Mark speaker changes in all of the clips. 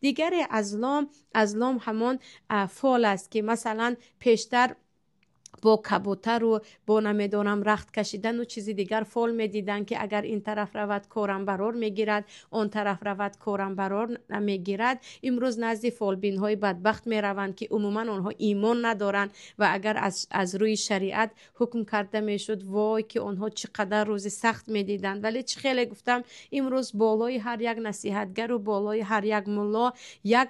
Speaker 1: دیگر ازلام همان فال است که مثلا پیشتر با کبوتر و با نمیدونم رخت کشیدن و چیزی دیگر فال میدیدن که اگر این طرف رود کورم برار میگیرد، اون طرف رود کورم برار نمیگیرد. امروز نزد فالبین های بدبخت میروند که عموما آنها ایمان ندارند و اگر از روی شریعت حکم کرده میشد وای که آنها چقدر روز سخت میدیدند. ولی چه خیلی گفتم امروز بالای هر یک نصیحتگر و بالای هر یک ملا یک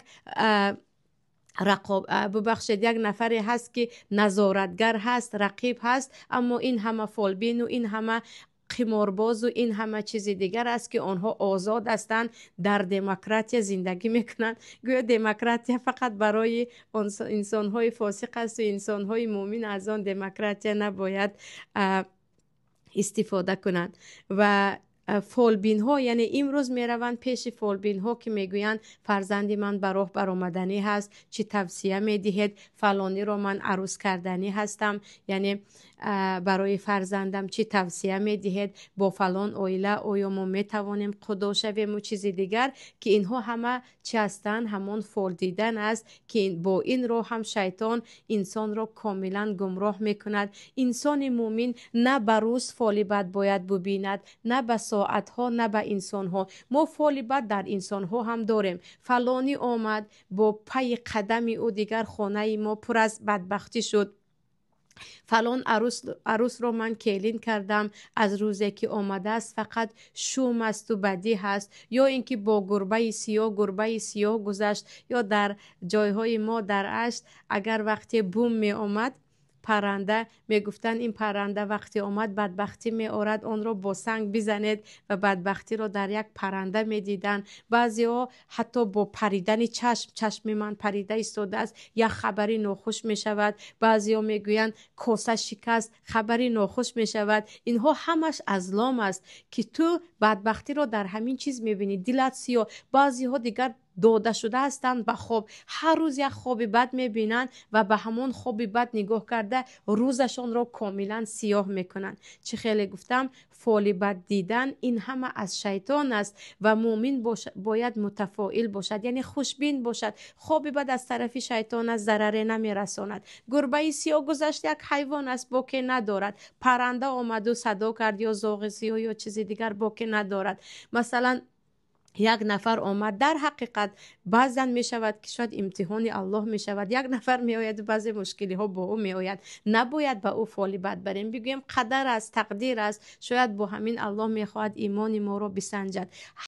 Speaker 1: ببخشید یک نفری هست که نظارتگر هست، رقیب هست. اما این همه فالبین و این همه قمارباز و این همه چیز دیگر است که آنها آزاد هستند، در دموکراسی زندگی میکنند. گویا دموکراسی فقط برای انسانهای فاسق است و انسانهای مؤمن از آن دموکراسی نباید استفاده کنند. و فالبین ها یعنی امروز می روند پیش فالبین ها که میگویند فرزندی من براه برآمدنی هست، چی توصیه می دهید؟ فلانی رو من عروس کردنی هستم، یعنی برای فرزندم چی توصیه می دهید؟ با فلان اویله آیا ما می توانیم خدا شویم و چیزی دیگر، که اینها همه چی هستند؟ همان فال دیدن است که با این رو هم شیطان انسان را کاملا گمراه می کند. انسان مومن نه بر روز فال بد باید ببیند، نه به ساعت ها، نه به انسان ها. ما فال بد در انسان ها هم داریم. فلانی آمد با پای قدم او دیگر خانه ما پر از بدبختی شد. فلان عروس رو من کلین کردم، از روزی که آمده است فقط شوم است و بدی هست. یا اینکه با گربه سیاه گذشت. یا در جایهای ما در اشت اگر وقتی بوم می آمد پرنده میگفتن این پرنده وقتی آمد بدبختی می آورد، آن را با سنگ بزنید و بدبختی را در یک پرنده می دیدن. بعضی ها حتی با پریدن چشم من پریده ایستاده است یا خبری ناخوش می شود. بعضی ها می گویند کاسه شکست، خبری ناخوش می شود. اینها همش ازلام است که تو بدبختی را در همین چیز می بینی، دلت سیاه. بعضی ها دیگر داده شده هستند به خواب، هر روز یک خواب بد میبینند و به همون خواب بد نگاه کرده روزشان را کاملا سیاه میکنند. چه خیلی گفتم فال بد دیدن این همه از شیطان است و مؤمن باید متفائل باشد، یعنی خوشبین باشد. خواب بد از طرف شیطان است، ضرری نمیرساند. گربه سیاه گذشت یک حیوان است، باکی ندارد. پرنده آمد و صدا کرد یا زاغ سیاه یا چیزی دیگر، باکی ندارد. مثلا یک نفر آمد، در حقیقت بعضا می شود که شاید امتحان الله می شود. یک نفر می آید و بعضی مشکلی ها با او می آید، نباید به او فال بد بریم، بگویم قدر است، تقدیر است. شاید با همین الله می خواهد ایمان ما را بسنجد.